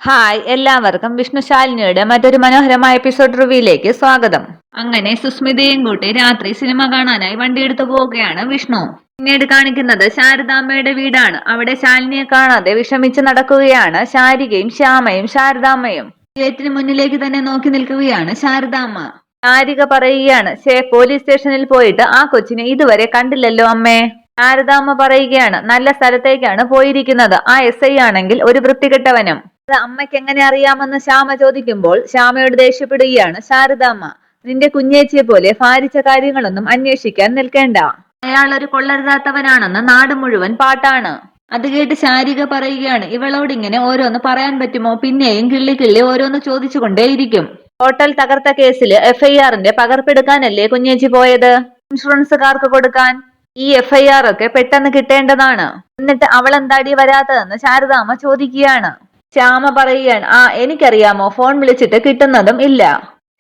Hi എല്ലാവർക്കും വിഷ്ണുശാലിനിയുടെ മറ്റൊരു മനോഹരമായ എപ്പിസോഡ് റിവ്യൂയിലേക്ക് സ്വാഗതം. അങ്ങനെ സുസ്മിതയും കൂട്ടി രാത്രി സിനിമ കാണാനായി വണ്ടിയെടുത്ത് പോവുകയാണ് വിഷ്ണു. പിന്നീട് കാണിക്കുന്നത് ശാരദാമ്മയുടെ വീടാണ്. അവിടെ ശാലിനിയെ കാണാതെ വിഷമിച്ച് നടക്കുകയാണ് ശാരികയും ശ്യാമയും ശാരദാമ്മയും. ഗേറ്റിന് മുന്നിലേക്ക് തന്നെ നോക്കി നിൽക്കുകയാണ് ശാരദാമ്മ. ശാരിക പറയുകയാണ്, പോലീസ് സ്റ്റേഷനിൽ പോയിട്ട് ആ കൊച്ചിനെ ഇതുവരെ കണ്ടില്ലല്ലോ അമ്മേ. ശാരദാമ്മ പറയുകയാണ്, നല്ല സ്ഥലത്തേക്കാണ് പോയിരിക്കുന്നത്. ആ SI ആണെങ്കിൽ ഒരു വൃത്തികെട്ടവനും. അത് അമ്മയ്ക്ക് എങ്ങനെ അറിയാമെന്ന് ശ്യാമ ചോദിക്കുമ്പോൾ ശ്യാമയോട് ദേഷ്യപ്പെടുകയാണ് ശാരദാമ്മ. നിന്റെ കുഞ്ഞേച്ചിയെ പോലെ ഭാരിച്ച കാര്യങ്ങളൊന്നും അന്വേഷിക്കാൻ നിൽക്കേണ്ട. അയാൾ ഒരു കൊള്ളരുതാത്തവനാണെന്ന് നാട് മുഴുവൻ പാട്ടാണ്. അത് കേട്ട് ശാരിക പറയുകയാണ്, ഇവളോട് ഇങ്ങനെ ഓരോന്ന് പറയാൻ പറ്റുമോ? പിന്നെയും കിള്ളി കിള്ളി ഓരോന്ന് ചോദിച്ചുകൊണ്ടേയിരിക്കും. ഹോട്ടൽ തകർത്ത കേസിൽ FIRന്റെ പകർപ്പെടുക്കാനല്ലേ കുഞ്ഞേച്ചി പോയത്? ഇൻഷുറൻസുകാർക്ക് കൊടുക്കാൻ. ഈ FIR ഒക്കെ പെട്ടെന്ന് കിട്ടേണ്ടതാണ്. എന്നിട്ട് അവളെന്താടി വരാത്തതെന്ന് ശാരദാമ്മ ചോദിക്കുകയാണ്. ശ്യാമ പറയുകയാണ്, എനിക്കറിയാമോ, ഫോൺ വിളിച്ചിട്ട് കിട്ടുന്നതും ഇല്ല.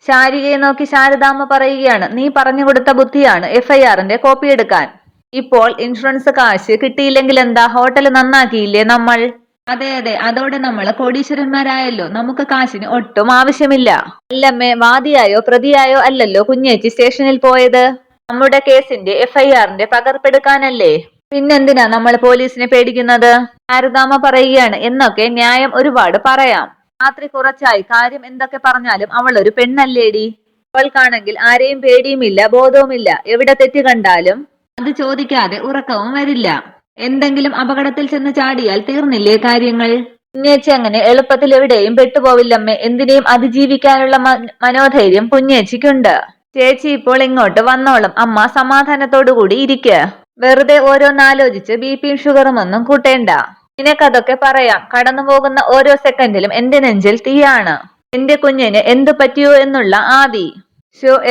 ശാരികയെ നോക്കി ശാരദാമ്മ പറയുകയാണ്, നീ പറഞ്ഞു കൊടുത്ത ബുദ്ധിയാണ് FIRന്റെ കോപ്പി എടുക്കാൻ. ഇപ്പോൾ ഇൻഷുറൻസ് കാശ് കിട്ടിയില്ലെങ്കിൽ എന്താ, ഹോട്ടൽ നന്നാക്കിയില്ലേ നമ്മൾ? അതെ അതെ, അതോടെ നമ്മൾ കോടീശ്വരന്മാരായല്ലോ. നമുക്ക് കാശിന് ഒട്ടും ആവശ്യമില്ല. അല്ലമ്മേ, വാദിയായോ പ്രതിയായോ അല്ലല്ലോ കുഞ്ഞേച്ചി സ്റ്റേഷനിൽ പോയത്. നമ്മുടെ കേസിന്റെ FIRന്റെ പകർപ്പെടുക്കാനല്ലേ. പിന്നെന്തിനാ നമ്മൾ പോലീസിനെ പേടിക്കുന്നത്? ശാരദാമ്മ പറയുകയാണ്, എന്നൊക്കെ ന്യായം ഒരുപാട് പറയാം. രാത്രി കുറച്ചായി, കാര്യം എന്തൊക്കെ പറഞ്ഞാലും അവൾ ഒരു പെണ്ണല്ലേടി. അവൾക്കാണെങ്കിൽ ആരെയും പേടിയുമില്ല ബോധവുമില്ല. എവിടെ തെറ്റ് കണ്ടാലും അത് ചോദിക്കാതെ ഉറക്കവും വരില്ല. എന്തെങ്കിലും അപകടത്തിൽ ചെന്ന് ചാടിയാൽ തീർന്നില്ലേ കാര്യങ്ങൾ. കുഞ്ഞേച്ചി അങ്ങനെ എളുപ്പത്തിൽ എവിടെയും പെട്ടുപോവില്ലമ്മേ. എന്തിനേയും അതിജീവിക്കാനുള്ള മനോധൈര്യം കുഞ്ഞേച്ചിക്കുണ്ട്. ചേച്ചി ഇപ്പോൾ ഇങ്ങോട്ട് വന്നോളും. അമ്മ സമാധാനത്തോടുകൂടി ഇരിക്കുക. വെറുതെ ഓരോന്നാലോചിച്ച് BPയും ഷുഗറും ഒന്നും കൂട്ടേണ്ട. നിനക്കതൊക്കെ പറയാം. കടന്നു പോകുന്ന ഓരോ സെക്കൻഡിലും എന്റെ നെഞ്ചിൽ തീയാണ്. എന്റെ കുഞ്ഞിന് എന്തു പറ്റിയോ എന്നുള്ള ആദി.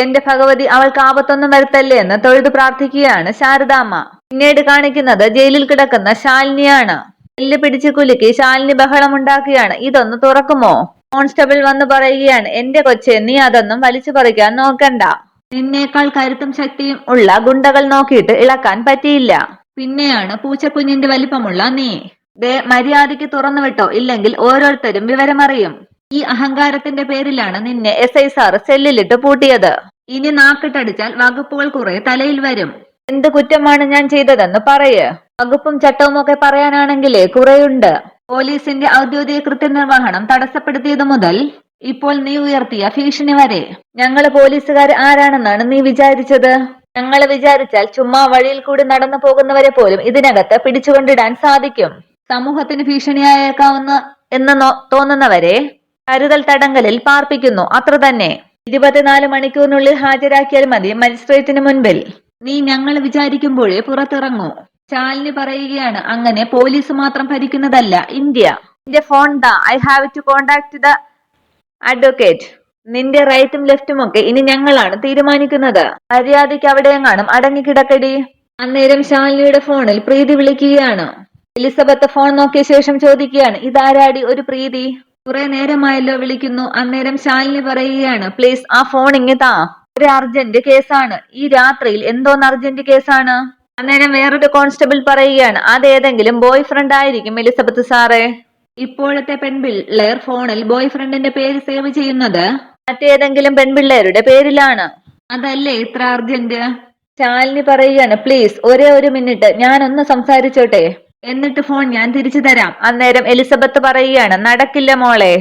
എന്റെ ഭഗവതി, അവൾക്ക് ആപത്തൊന്നും വരുത്തല്ലേ എന്ന് തൊഴുതു പ്രാർത്ഥിക്കുകയാണ് ശാരദാമ്മ. പിന്നീട് കാണിക്കുന്നത് ജയിലിൽ കിടക്കുന്ന ശാലിനിയാണ്. എല്ല് പിടിച്ച് കുലുക്കി ശാലിനി ബഹളമുണ്ടാക്കുകയാണ്. ഇതൊന്ന് തുറക്കുമോ? കോൺസ്റ്റബിൾ വന്ന് പറയുകയാണ്, എന്റെ കൊച്ചെ, നീ അതൊന്നും വലിച്ചു പറിക്കാൻ നോക്കണ്ട. നിന്നേക്കാൾ കരുത്തും ശക്തിയും ഉള്ള ഗുണ്ടകൾ നോക്കിയിട്ട് ഇളക്കാൻ പറ്റിയില്ല. പിന്നെയാണ് പൂച്ചക്കുഞ്ഞിന്റെ വലിപ്പമുള്ള നീ. മര്യാദയ്ക്ക് തുറന്നു വിട്ടോ, ഇല്ലെങ്കിൽ ഓരോരുത്തരും വിവരമറിയും. ഈ അഹങ്കാരത്തിന്റെ പേരിലാണ് നിന്നെ SI സാർ സെല്ലിലിട്ട് പൂട്ടിയത്. ഇനി നാക്കിട്ടടിച്ചാൽ വകുപ്പുകൾ കുറെ തലയിൽ വരും. എന്ത് കുറ്റമാണ് ഞാൻ ചെയ്തതെന്ന് പറയ്. വകുപ്പും ചട്ടവും ഒക്കെ പറയാനാണെങ്കിലേ കുറെയുണ്ട്. പോലീസിന്റെ ഔദ്യോഗിക കൃത്യനിർവഹണം തടസ്സപ്പെടുത്തിയത് മുതൽ ഇപ്പോൾ നീ ഉയർത്തിയ ഭീഷണി വരെ. ഞങ്ങള് പോലീസുകാർ ആരാണെന്നാണ് നീ വിചാരിച്ചത്? ഞങ്ങള് വിചാരിച്ചാൽ ചുമ്മാ വഴിയിൽ കൂടി നടന്നു പോകുന്നവരെ പോലും ഇതിനകത്ത് പിടിച്ചുകൊണ്ടിടാൻ സാധിക്കും. സമൂഹത്തിന് ഭീഷണിയായേക്കാവുന്ന എന്ന് തോന്നുന്നവരെ കരുതൽ തടങ്കലിൽ പാർപ്പിക്കുന്നു, അത്ര തന്നെ. 24 മണിക്കൂറിനുള്ളിൽ ഹാജരാക്കിയാൽ മതി മജിസ്ട്രേറ്റിന് മുൻപിൽ. നീ ഞങ്ങൾ വിചാരിക്കുമ്പോഴേ പുറത്തിറങ്ങൂ. ശാലിനി പറയുകയാണ്, അങ്ങനെ പോലീസ് മാത്രം ഭരിക്കുന്നതല്ല ഇന്ത്യ. നിന്റെ ഫോൺ ദാ, I have to contact the advocate. നിന്റെ റൈറ്റും ലെഫ്റ്റും ഒക്കെ ഇനി ഞങ്ങളാണ് തീരുമാനിക്കുന്നത്. മര്യാദയ്ക്ക് അവിടെയെങ്ങാനും അടങ്ങിക്കിടക്കടി. അന്നേരം ശാലിനിയുടെ ഫോണിൽ പ്രീതി വിളിക്കുകയാണ്. എലിസബത്ത് ഫോൺ നോക്കിയ ശേഷം ചോദിക്കുകയാണ്, ഇതാരാടി ഒരു പ്രീതി? കുറെ നേരമായല്ലോ വിളിക്കുന്നു. അന്നേരം ശാലിനി പറയുകയാണ്, പ്ലീസ് ആ ഫോൺ ഇങ്ങ് താ. ഒരു അർജന്റ് കേസാണ്. ഈ രാത്രിയിൽ എന്തോന്ന് അർജന്റ് കേസാണ്? അന്നേരം വേറൊരു കോൺസ്റ്റബിൾ പറയുകയാണ്, അതേതെങ്കിലും ബോയ് ഫ്രണ്ട് ആയിരിക്കും എലിസബത്ത് സാറേ. ഇപ്പോഴത്തെ പെൺപിള്ളേർ ഫോണിൽ ബോയ് ഫ്രണ്ടിന്റെ പേര് സേവ് ചെയ്യുന്നത് മറ്റേതെങ്കിലും പെൺപിള്ളേരുടെ പേരിലാണ്. അതല്ലേ ഇത്ര അർജന്റ്? ശാലിനി പറയുകയാണ്, പ്ലീസ് ഒരേ ഒരു മിനിറ്റ്, ഞാനൊന്ന് സംസാരിച്ചോട്ടെ, എന്നിട്ട് ഫോൺ ഞാൻ തിരിച്ചു തരാം. അന്നേരം എലിസബത്ത് പറയുകയാണ്, നടക്കില്ല മോളെ.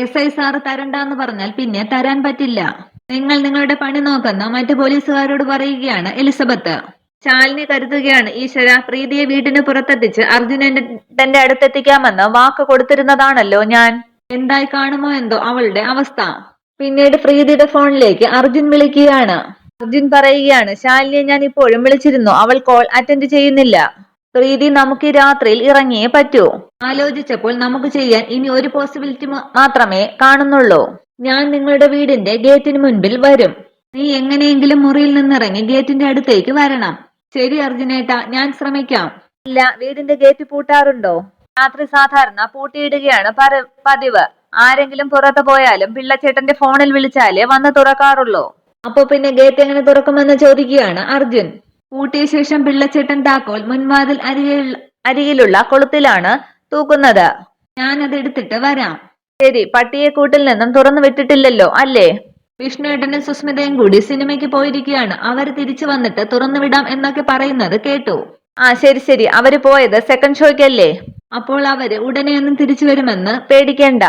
SI സാറ് തരണ്ടെന്ന് പറഞ്ഞാൽ പിന്നെ തരാൻ പറ്റില്ല. നിങ്ങൾ നിങ്ങളുടെ പണി നോക്കുന്ന മറ്റു പോലീസുകാരോട് പറയുകയാണ് എലിസബത്ത്. ശാലിനി കരുതുകയാണ്, ഈശ്വര, പ്രീതിയെ വീടിന് പുറത്തെത്തിച്ച് അർജുനന്റെ തന്റെ അടുത്തെത്തിക്കാമെന്ന് വാക്ക് കൊടുത്തിരുന്നതാണല്ലോ ഞാൻ. എന്തായി കാണുമോ എന്തോ അവളുടെ അവസ്ഥ. പിന്നീട് പ്രീതിയുടെ ഫോണിലേക്ക് അർജുൻ വിളിക്കുകയാണ്. അർജുൻ പറയുകയാണ്, ശാലിനിയെ ഞാൻ ഇപ്പോഴും വിളിച്ചിരുന്നു, അവൾ കോൾ അറ്റൻഡ് ചെയ്യുന്നില്ല. പ്രീതി, നമുക്ക് ഈ രാത്രിയിൽ ഇറങ്ങിയേ പറ്റൂ. ആലോചിച്ചപ്പോൾ നമുക്ക് ചെയ്യാൻ ഇനി ഒരു പോസിബിലിറ്റി മാത്രമേ കാണുന്നുള്ളൂ. ഞാൻ നിങ്ങളുടെ വീടിന്റെ ഗേറ്റിന് മുൻപിൽ വരും. നീ എങ്ങനെയെങ്കിലും മുറിയിൽ നിന്നിറങ്ങി ഗേറ്റിന്റെ അടുത്തേക്ക് വരണം. ശരി അർജുനേട്ടാ, ഞാൻ ശ്രമിക്കാം. ഇല്ല, വീടിന്റെ ഗേറ്റ് പൂട്ടാറുണ്ടോ? രാത്രി സാധാരണ പൂട്ടിയിടുകയാണ് പതിവ്. ആരെങ്കിലും പുറത്തു പോയാലും പിള്ളച്ചേട്ടന്റെ ഫോണിൽ വിളിച്ചാലേ വന്ന് തുറക്കാറുള്ളൂ. അപ്പൊ പിന്നെ ഗേറ്റ് എങ്ങനെ തുറക്കുമെന്ന് ചോദിക്കുകയാണ് അർജുൻ. പൂട്ടിയ ശേഷം പിള്ളച്ചേട്ടൻ താക്കോൽ മുൻവാതിൽ അരികിലുള്ള കൊളുത്തിലാണ് തൂക്കുന്നത്. ഞാൻ അത് എടുത്തിട്ട് വരാം. ശരി, പട്ടിയെ കൂട്ടിൽ നിന്നും തുറന്നു വിട്ടിട്ടില്ലല്ലോ അല്ലേ? വിഷ്ണുവേട്ടനും സുസ്മിതയും കൂടി സിനിമയ്ക്ക് പോയിരിക്കുകയാണ്. അവര് തിരിച്ചു വന്നിട്ട് തുറന്നു വിടാം എന്നൊക്കെ പറയുന്നത് കേട്ടു. ആ ശരി ശരി, അവര് പോയത് സെക്കൻഡ് ഷോയ്ക്കല്ലേ? അപ്പോൾ അവര് ഉടനെയൊന്നും തിരിച്ചു വരുമെന്ന് പേടിക്കേണ്ട.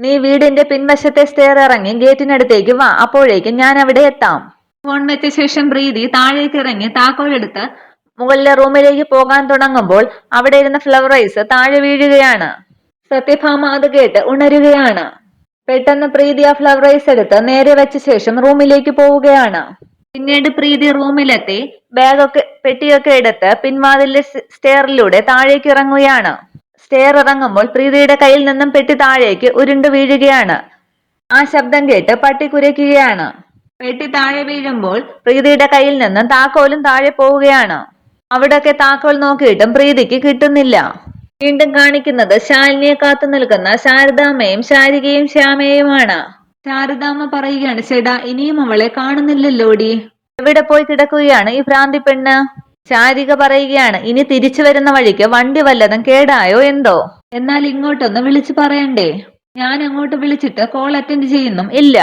നീ വീടിന്റെ പിൻവശത്തെ സ്റ്റെയർ ഇറങ്ങി ഗേറ്റിനടുത്തേക്ക് വാ, അപ്പോഴേക്കും ഞാൻ അവിടെ എത്താം. ഫോൺ വെച്ച ശേഷം പ്രീതി താഴേക്ക് ഇറങ്ങി താക്കോലെടുത്ത് മുകളിലെ റൂമിലേക്ക് പോകാൻ തുടങ്ങുമ്പോൾ അവിടെ ഇരുന്ന ഫ്ലവർ ഐസ് താഴെ വീഴുകയാണ്. സത്യഭാമ അത് കേട്ട് ഉണരുകയാണ്. പെട്ടെന്ന് പ്രീതി ആ ഫ്ലവർ ഐസ് എടുത്ത് നേരെ വെച്ച ശേഷം റൂമിലേക്ക് പോവുകയാണ്. പിന്നീട് പ്രീതി റൂമിലെത്തി ബാഗൊക്കെ പെട്ടിയൊക്കെ എടുത്ത് പിൻവാതിലെ സ്റ്റെയറിലൂടെ താഴേക്ക് ഇറങ്ങുകയാണ്. സ്റ്റെയർ ഇറങ്ങുമ്പോൾ പ്രീതിയുടെ കയ്യിൽ നിന്നും പെട്ടി താഴേക്ക് ഉരുണ്ടു വീഴുകയാണ്. ആ ശബ്ദം കേട്ട് പട്ടി കുരയ്ക്കുകയാണ്. പെട്ടി താഴെ വീഴുമ്പോൾ പ്രീതിയുടെ കയ്യിൽ നിന്നും താക്കോലും താഴെ പോവുകയാണ്. അവിടൊക്കെ താക്കോൽ നോക്കിയിട്ടും പ്രീതിക്ക് കിട്ടുന്നില്ല. വീണ്ടും കാണിക്കുന്നത് ശാലിനിയെ കാത്തു നിൽക്കുന്ന ശാരദാമ്മയും ശാരികയും ശ്യാമയുമാണ്. ശാരദാമ്മ പറയുകയാണ്, ചേട്ടാ ഇനിയും അവളെ കാണുന്നില്ലല്ലോടി, എവിടെ പോയി കിടക്കുകയാണ് ഈ ഭ്രാന്തി പെണ്ണ്? ശാരിക പറയുകയാണ്, ഇനി തിരിച്ചു വരുന്ന വഴിക്ക് വണ്ടി വല്ലതും കേടായോ എന്തോ? എന്നാൽ ഇങ്ങോട്ടൊന്ന് വിളിച്ചു പറയണ്ടേ? ഞാൻ അങ്ങോട്ട് വിളിച്ചിട്ട് കോൾ അറ്റൻഡ് ചെയ്യുന്നും ഇല്ല.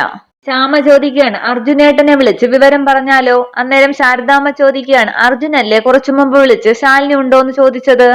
ശ്യാമ ചോദിക്കുകയാണ്, അർജുനേട്ടനെ വിളിച്ച് വിവരം പറഞ്ഞാലോ? അന്നേരം ശാരദാമ്മ ചോദിക്കുകയാണ്, അർജുനല്ലേ കുറച്ചു മുമ്പ് വിളിച്ച് ശാലിനി ഉണ്ടോന്ന് ചോദിച്ചത്?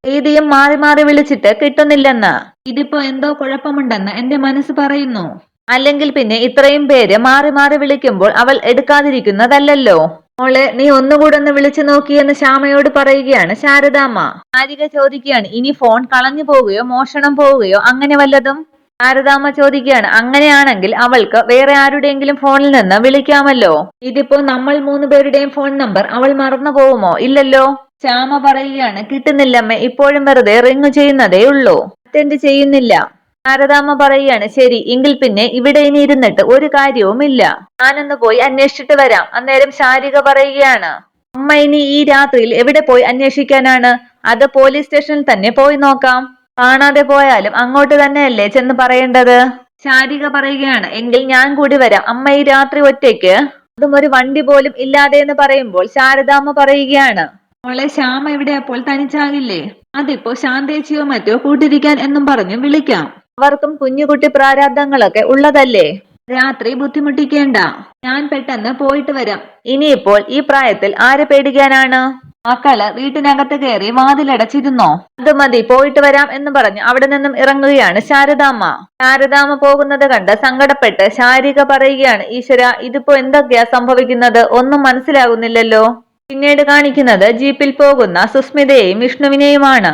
പ്രീതിയും മാറി മാറി വിളിച്ചിട്ട് കിട്ടുന്നില്ലെന്ന്. ഇതിപ്പോ എന്തോ കുഴപ്പമുണ്ടെന്ന് എന്റെ മനസ്സ് പറയുന്നു. അല്ലെങ്കിൽ പിന്നെ ഇത്രയും പേര് മാറി മാറി വിളിക്കുമ്പോൾ അവൾ എടുക്കാതിരിക്കുന്നതല്ലോ. മോളെ, നീ ഒന്നുകൂടെ ഒന്ന് വിളിച്ചു നോക്കിയെന്ന് ശ്യാമയോട് പറയുകയാണ് ശാരദാമ്മ. ശാരിക ചോദിക്കുകയാണ്, ഇനി ഫോൺ കളഞ്ഞു പോവുകയോ മോഷണം പോവുകയോ അങ്ങനെ വല്ലതും? ശാരദാമ്മ ചോദിക്കുകയാണ്, അങ്ങനെയാണെങ്കിൽ അവൾക്ക് വേറെ ആരുടെയെങ്കിലും ഫോണിൽ നിന്ന് വിളിക്കാമല്ലോ. ഇതിപ്പോ നമ്മൾ 3 പേരുടെയും ഫോൺ നമ്പർ അവൾ മറന്നു പോവുമോ? ഇല്ലല്ലോ. ശ്യാമ പറയുകയാണ്, കിട്ടുന്നില്ലമ്മേ, ഇപ്പോഴും വെറുതെ റിങ് ചെയ്യുന്നതേ ഉള്ളൂ, അറ്റൻഡ് ചെയ്യുന്നില്ല. ശാരദാമ്മ പറയുകയാണ്, ശരി എങ്കിൽ പിന്നെ ഇവിടെ ഇനി ഇരുന്നിട്ട് ഒരു കാര്യവുമില്ല, ഞാനൊന്ന് പോയി അന്വേഷിച്ചിട്ട് വരാം. അന്നേരം ശാരിക പറയുകയാണ്, അമ്മ ഇനി ഈ രാത്രിയിൽ എവിടെ പോയി അന്വേഷിക്കാനാണ്? അത് പോലീസ് സ്റ്റേഷനിൽ തന്നെ പോയി നോക്കാം. കാണാതെ പോയാലും അങ്ങോട്ട് തന്നെയല്ലേ ചെന്ന് പറയേണ്ടത്? ശാരിക പറയുകയാണ്, എങ്കിൽ ഞാൻ കൂടി വരാം. അമ്മ ഈ രാത്രി ഒറ്റയ്ക്ക്, അതും ഒരു വണ്ടി പോലും ഇല്ലാതെ എന്ന് പറയുമ്പോൾ ശാരദാമ്മ പറയുകയാണ്, മോളെ ശ്യാമ ഇവിടെ അപ്പോൾ തനിച്ചാകില്ലേ? അതിപ്പോ ശാന്തേച്ചിയോ മറ്റോ കൂട്ടിരിക്കാൻ എന്നും പറഞ്ഞു വിളിക്കാം. അവർക്കും കുഞ്ഞുകുട്ടി പ്രാരാബ്ദങ്ങളൊക്കെ ഉള്ളതല്ലേ, രാത്രി ബുദ്ധിമുട്ടിക്കേണ്ട. ഞാൻ പെട്ടെന്ന് പോയിട്ട് വരാം. ഇനിയിപ്പോൾ ഈ പ്രായത്തിൽ ആരെ പേടിക്കാനാണ്? മക്കള് വീട്ടിനകത്ത് കയറി വാതിലടച്ചിരുന്നോ? അത് മതി, പോയിട്ട് വരാം എന്ന് പറഞ്ഞു അവിടെ നിന്നും ഇറങ്ങുകയാണ് ശാരദാമ്മ. ശാരദാമ്മ പോകുന്നത് കണ്ട് സങ്കടപ്പെട്ട് ശാരിക പറയുകയാണ്, ഈശ്വര, ഇതിപ്പോ എന്തൊക്കെയാ സംഭവിക്കുന്നത്? ഒന്നും മനസ്സിലാകുന്നില്ലല്ലോ. പിന്നീട് കാണിക്കുന്നത് ജീപ്പിൽ പോകുന്ന സുസ്മിതയെയും വിഷ്ണുവിനെയുമാണ്.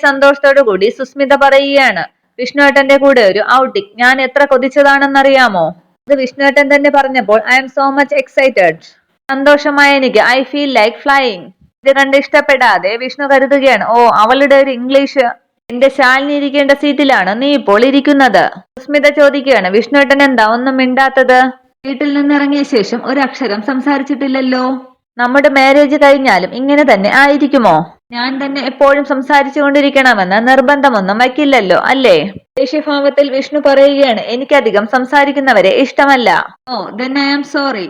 സന്തോഷത്തോടു കൂടി സുസ്മിത പറയുകയാണ്, വിഷ്ണുവേട്ടന്റെ കൂടെ ഒരു ഔട്ടിംഗ് ഞാൻ എത്ര കൊതിച്ചതാണെന്നറിയാമോ? അത് വിഷ്ണുവേട്ടൻ തന്നെ പറഞ്ഞപ്പോൾ I am so much excited. സന്തോഷമായ എനിക്ക് ഐ ഫീൽ ലൈക്ക് ഫ്ലൈയിങ്. ഇത് കണ്ട് ഇഷ്ടപ്പെടാതെ വിഷ്ണു കരുതുകയാണ്, ഓ അവളുടെ ഒരു ഇംഗ്ലീഷ്. എന്റെ ശാലിനി ഇരിക്കേണ്ട സീറ്റിലാണ് നീ ഇപ്പോൾ ഇരിക്കുന്നത്. സുസ്മിത ചോദിക്കുകയാണ്, വിഷ്ണുവേട്ടൻ എന്താ ഒന്നും മിണ്ടാത്തത്? വീട്ടിൽ നിന്നിറങ്ങിയ ശേഷം ഒരക്ഷരം സംസാരിച്ചിട്ടില്ലല്ലോ. നമ്മുടെ മാരേജ് കഴിഞ്ഞാലും ഇങ്ങനെ തന്നെ ആയിരിക്കുമോ? ഞാൻ തന്നെ എപ്പോഴും സംസാരിച്ചു കൊണ്ടിരിക്കണമെന്ന് നിർബന്ധമൊന്നും വയ്ക്കില്ലല്ലോ അല്ലേ? ദേഷ്യഭാവത്തിൽ വിഷ്ണു പറയുകയാണ്, എനിക്കധികം സംസാരിക്കുന്നവരെ ഇഷ്ടമല്ല. ഓ ദെൻ ഐ ആം സോറി.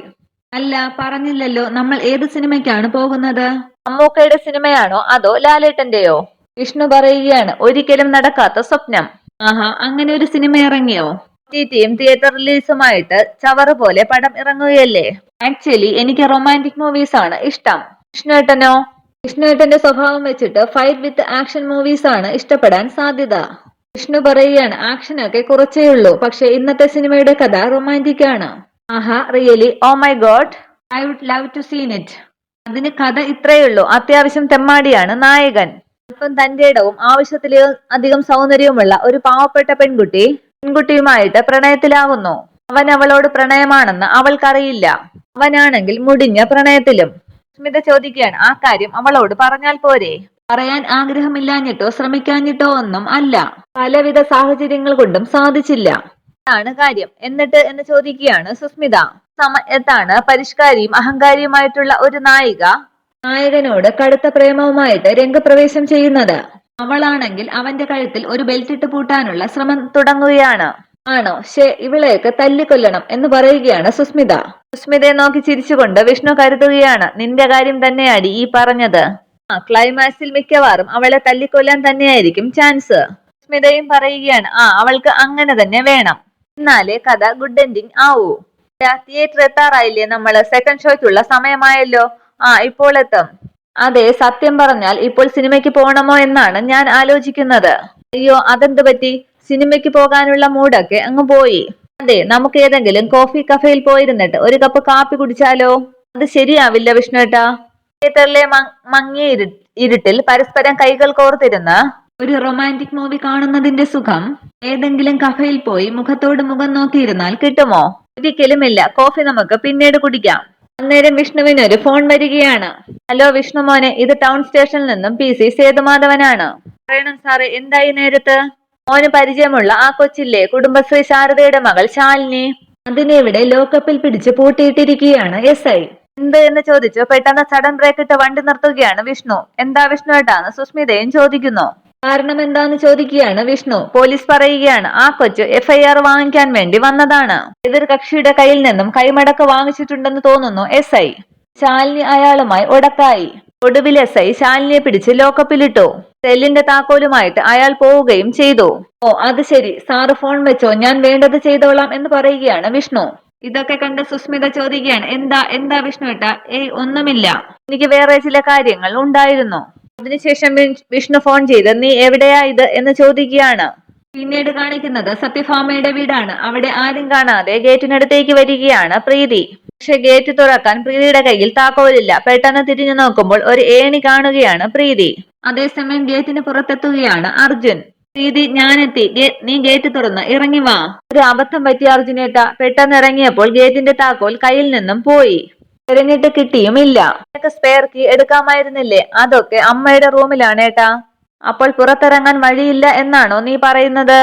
അല്ല പറഞ്ഞില്ലല്ലോ, നമ്മൾ ഏത് സിനിമയ്ക്കാണ് പോകുന്നത്? മമ്മൂക്കയുടെ സിനിമയാണോ അതോ ലാലേട്ടന്റെയോ? വിഷ്ണു പറയുകയാണ്, ഒരിക്കലും നടക്കാത്ത സ്വപ്നം. ആഹാ, അങ്ങനെ ഒരു സിനിമ ഇറങ്ങിയോ? തിയേറ്റർ റിലീസുമായിട്ട് ചവറ് പോലെ പടം ഇറങ്ങുകയല്ലേ. ആക്ച്വലി എനിക്ക് റൊമാൻറ്റിക് മൂവീസ് ആണ് ഇഷ്ടം. വിഷ്ണുവേട്ടനോ? വിഷ്ണുവേട്ടന്റെ സ്വഭാവം വെച്ചിട്ട് ഫൈറ്റ് വിത്ത് ആക്ഷൻ മൂവീസ് ആണ് ഇഷ്ടപ്പെടാൻ സാധ്യത. വിഷ്ണു പറയുകയാണ്, ആക്ഷനൊക്കെ കുറച്ചേ ഉള്ളൂ, പക്ഷെ ഇന്നത്തെ സിനിമയുടെ കഥ റൊമാൻറ്റിക് ആണ്. ആഹാ really? Oh my god, I would love to seen it. അതിന് കഥ ഇത്രയേ ഉള്ളൂ. അത്യാവശ്യം തെമ്മാടിയാണ് നായകൻ. അല്പം തന്റെ ഇടവും ആവശ്യത്തിലധികം സൗന്ദര്യവുമുള്ള ഒരു പാവപ്പെട്ട പെൺകുട്ടിയുമായിട്ട് പ്രണയത്തിലാകുന്നു. അവൻ അവളോട് പ്രണയമാണെന്ന് അവൾക്കറിയില്ല. അവനാണെങ്കിൽ മുടിഞ്ഞ പ്രണയത്തിലും. സ്മിത ചോദിക്കുകയാണ്, ആ കാര്യം അവളോട് പറഞ്ഞാൽ പോരെ? പറയാൻ ആഗ്രഹമില്ലാഞ്ഞിട്ടോ ശ്രമിക്കാഞ്ഞിട്ടോ ഒന്നും അല്ല, പലവിധ സാഹചര്യങ്ങൾ കൊണ്ടും സാധിച്ചില്ല, അതാണ് കാര്യം. എന്നിട്ട് എന്ന് ചോദിക്കുകയാണ് സുസ്മിത. സമയത്താണ് പരിഷ്കാരിയും അഹങ്കാരിയുമായിട്ടുള്ള ഒരു നായകനോട് കടുത്ത പ്രേമവുമായിട്ട് രംഗപ്രവേശം ചെയ്യുന്നത്. അവളാണെങ്കിൽ അവന്റെ കഴുത്തിൽ ഒരു ബെൽറ്റ് ഇട്ട് പൂട്ടാനുള്ള ശ്രമം തുടങ്ങുകയാണ്. ആണോ? ഇവളെയൊക്കെ തല്ലിക്കൊല്ലണം എന്ന് പറയുകയാണ് സുസ്മിത. സുസ്മിതയെ നോക്കി ചിരിച്ചുകൊണ്ട് വിഷ്ണു കരുതുകയാണ്, നിന്റെ കാര്യം തന്നെയാടി ഈ പറഞ്ഞത്. ക്ലൈമാക്സിൽ മിക്കവാറും അവളെ തല്ലിക്കൊല്ലാൻ തന്നെയായിരിക്കും ചാൻസ്. സുസ്മിതയും പറയുകയാണ് അവൾക്ക് അങ്ങനെ തന്നെ വേണം, എന്നാലേ കഥ ഗുഡ് എൻഡിങ് ആവൂ. തിയേറ്റർ എത്താറായില്ലേ? നമ്മള് സെക്കൻഡ് ഷോയ്ക്കുള്ള സമയമായല്ലോ. ഇപ്പോൾ എത്തും. അതെ, സത്യം പറഞ്ഞാൽ ഇപ്പോൾ സിനിമയ്ക്ക് പോകണമോ എന്നാണ് ഞാൻ ആലോചിക്കുന്നത്. അയ്യോ, അതെന്ത് പറ്റി? സിനിമയ്ക്ക് പോകാനുള്ള മൂഡൊക്കെ അങ്ങ് പോയി. അതെ, നമുക്ക് ഏതെങ്കിലും കോഫി കഫേയിൽ പോയിരുന്നിട്ട് ഒരു കപ്പ് കാപ്പി കുടിച്ചാലോ? അത് ശരിയാവില്ല വിഷ്ണുട്ടാ. തിയേറ്ററിലെ മങ്ങിയ ഇരുട്ടിൽ പരസ്പരം കൈകൾ കോർത്തിരുന്ന ഒരു റൊമാൻറ്റിക് മൂവി കാണുന്നതിന്റെ സുഖം ഏതെങ്കിലും കഫേയിൽ പോയി മുഖത്തോട് മുഖം നോക്കിയിരുന്നാൽ കിട്ടുമോ? ഒരിക്കലുമില്ല. കോഫി നമുക്ക് പിന്നീട് കുടിക്കാം. അന്നേരം വിഷ്ണുവിന് ഒരു ഫോൺ വരികയാണ്. ഹലോ വിഷ്ണു മോനെ, ഇത് ടൗൺ സ്റ്റേഷനിൽ നിന്നും PC സേതുമാധവനാണ്. പറയണം സാറേ, എന്തായി നേരത്ത്? മോന് പരിചയമുള്ള ആ കൊച്ചില്ലേ, കുടുംബശ്രീ ശാരദയുടെ മകൾ ശാലിനി. അതിനെ ഇവിടെ ലോക്കപ്പിൽ പിടിച്ച് പൂട്ടിയിട്ടിരിക്കുകയാണ് SI. എന്ത് എന്ന് ചോദിച്ചു പെട്ടെന്ന് സഡൻ ബ്രേക്ക് ഇട്ട് വണ്ടി നിർത്തുകയാണ് വിഷ്ണു. എന്താ വിഷ്ണു ഏട്ടാന്ന് സുസ്മിതയും ചോദിക്കുന്നു. കാരണം എന്താന്ന് ചോദിക്കുകയാണ് വിഷ്ണു. പോലീസ് പറയുകയാണ് ആ കൊച്ചു FIR വാങ്ങിക്കാൻ വേണ്ടി വന്നതാണ്. എതിർ കക്ഷിയുടെ കയ്യിൽ നിന്നും കൈമടക്ക് വാങ്ങിച്ചിട്ടുണ്ടെന്ന് തോന്നുന്നു SI. ശാലിനി അയാളുമായി ഉടക്കായി. ഒടുവിൽ SI ശാലിനിയെ പിടിച്ച് ലോക്കപ്പിലിട്ടു. സെല്ലിന്റെ താക്കോലുമായിട്ട് അയാൾ പോവുകയും ചെയ്തു. അത് ശരി, സാറ് ഫോൺ വെച്ചോ, ഞാൻ വേണ്ടത് ചെയ്തോളാം എന്ന് പറയുകയാണ് വിഷ്ണു. ഇതൊക്കെ കണ്ട് സുസ്മിത ചോദിക്കുകയാണ് എന്താ വിഷ്ണു ഏട്ടാ? ഒന്നുമില്ല, എനിക്ക് വേറെ ചില കാര്യങ്ങൾ ഉണ്ടായിരുന്നു. അതിനുശേഷം വിഷ്ണു ഫോൺ ചെയ്ത് നീ എവിടെയാ ഇത് എന്ന് ചോദിക്കുകയാണ്. പിന്നീട് കാണിക്കുന്നത് സത്യഭാമയുടെ വീടാണ്. അവിടെ ആരും കാണാതെ ഗേറ്റിനടുത്തേക്ക് വരികയാണ് പ്രീതി. പക്ഷെ ഗേറ്റ് തുറക്കാൻ പ്രീതിയുടെ കയ്യിൽ താക്കോലില്ല. പെട്ടെന്ന് തിരിഞ്ഞു നോക്കുമ്പോൾ ഒരു ഏണി കാണുകയാണ് പ്രീതി. അതേസമയം ഗേറ്റിന് പുറത്തെത്തുകയാണ് അർജുൻ. പ്രീതി, ഞാനെത്തി, നീ ഗേറ്റ് തുറന്ന് ഇറങ്ങി വാ. ഒരു അബദ്ധം പറ്റി അർജുനേട്ട. പെട്ടെന്ന് ഇറങ്ങിയപ്പോൾ ഗേറ്റിന്റെ താക്കോൽ കയ്യിൽ നിന്നും പോയി. തിരഞ്ഞിട്ട് കിട്ടിയുമില്ല. നിനക്ക് സ്പെയർ കീ എടുക്കാമായിരുന്നില്ലേ? അതൊക്കെ അമ്മയുടെ റൂമിലാണ് ഏട്ടാ. അപ്പോൾ പുറത്തിറങ്ങാൻ വഴിയില്ല എന്നാണോ നീ പറയുന്നത്?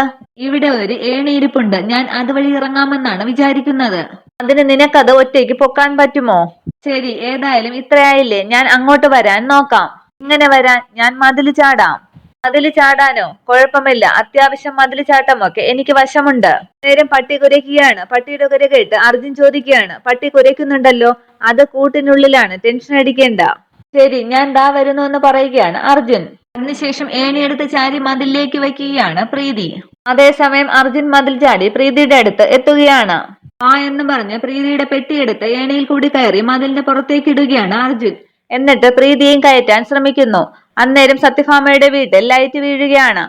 ഇവിടെ ഒരു ഏണിയിരിപ്പുണ്ട്, ഞാൻ അതുവഴി ഇറങ്ങാമെന്നാണ് വിചാരിക്കുന്നത്. അതിന് നിനക്കത് ഒറ്റയ്ക്ക് പൊക്കാൻ പറ്റുമോ? ശരി, ഏതായാലും ഇത്രയായില്ലേ, ഞാൻ അങ്ങോട്ട് വരാൻ നോക്കാം. ഇങ്ങനെ വരാൻ? ഞാൻ മതില് ചാടാം. മതില് ചാടാനോ? കുഴപ്പമില്ല, അത്യാവശ്യം മതില് ചാട്ടമൊക്കെ എനിക്ക് വശമുണ്ട്. നേരം പട്ടി കുരയ്ക്കുകയാണ്. പട്ടിയുടെ കുര കേട്ട് അർജുൻ ചോദിക്കുകയാണ്, പട്ടി കുരയ്ക്കുന്നുണ്ടല്ലോ, അത് കൂട്ടിനുള്ളിലാണ്, ടെൻഷൻ അടിക്കേണ്ട. ശരി, ഞാൻ ദാ വരുന്നു എന്ന് പറയുകയാണ് അർജുൻ. അതിനുശേഷം ഏണിയെടുത്ത് ചാരി മതിലിലേക്ക് വയ്ക്കുകയാണ് പ്രീതി. അതേസമയം അർജുൻ മതിൽ ചാടി പ്രീതിയുടെ അടുത്ത് എത്തുകയാണ്. എന്ന് പറഞ്ഞ് പ്രീതിയുടെ പെട്ടിയെടുത്ത് ഏണിയിൽ കൂടി കയറി മതിലിന്റെ പുറത്തേക്ക് ഇടുകയാണ് അർജുൻ. എന്നിട്ട് പ്രീതിയും കയറ്റാൻ ശ്രമിക്കുന്നു. അന്നേരം സത്യഭാമയുടെ വീട്ടിൽ ലൈറ്റ് വീഴുകയാണ്.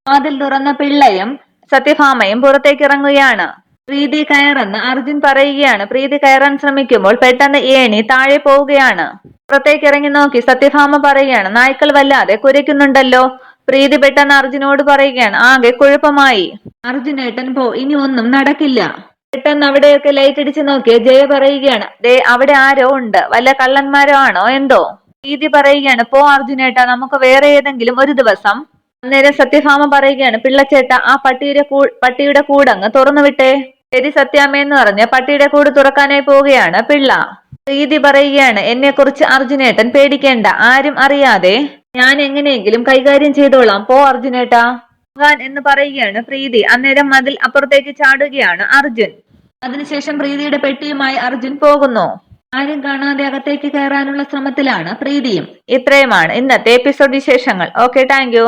വാതിൽ തുറന്ന പിള്ളയും സത്യഭാമയും പുറത്തേക്ക് ഇറങ്ങുകയാണ്. പ്രീതി കയറെന്ന് അർജുൻ പറയുകയാണ്. പ്രീതി കയറാൻ ശ്രമിക്കുമ്പോൾ പെട്ടെന്ന് ഏണി താഴെ പോവുകയാണ്. പുറത്തേക്ക് ഇറങ്ങി നോക്കി സത്യഭാമ പറയുകയാണ്, നായ്ക്കൾ വല്ലാതെ കുരയ്ക്കുന്നുണ്ടല്ലോ. പ്രീതി പെട്ടെന്ന് അർജുനോട് പറയുകയാണ്, ആകെ കുഴപ്പമായി. അർജുനേട്ടൻ പോ, ഇനി ഒന്നും നടക്കില്ല. പെട്ടെന്ന് അവിടെയൊക്കെ ലൈറ്റ് അടിച്ച് നോക്കിയ ജയ പറയുകയാണ്, ദേ അവിടെ ആരോ ഉണ്ട്, വല്ല കള്ളന്മാരോ ആണോ എന്തോ. പ്രീതി പറയുകയാണ്, പോ അർജുനേട്ട, നമുക്ക് വേറെ ഏതെങ്കിലും ഒരു ദിവസം. അന്നേരം സത്യഭാമ പറയുകയാണ്, പിള്ളച്ചേട്ട, ആ പട്ടിയുടെ കൂടങ്ങ് തുറന്നു വിട്ടേ. ശരി സത്യാമ്മയെന്ന് പറഞ്ഞ് പട്ടിയുടെ കൂട് തുറക്കാനായി പോവുകയാണ് പിള്ള. പ്രീതി പറയുകയാണ്, എന്നെ കുറിച്ച് അർജുനേട്ടൻ പേടിക്കേണ്ട, ആരും അറിയാതെ ഞാൻ എങ്ങനെയെങ്കിലും കൈകാര്യം ചെയ്തോളാം, പോ അർജുനേട്ടാ എന്ന് പറയുകയാണ് പ്രീതി. അന്നേരം മതിൽ അപ്പുറത്തേക്ക് ചാടുകയാണ് അർജുൻ. അതിനുശേഷം പ്രീതിയുടെ പെട്ടിയുമായി അർജുൻ പോകുന്നു. ആരും കാണാതെ അകത്തേക്ക് കയറാനുള്ള ശ്രമത്തിലാണ് പ്രീതിയും. ഇത്രയുമാണ് ഇന്നത്തെ എപ്പിസോഡ് വിശേഷങ്ങൾ. Okay, thank you.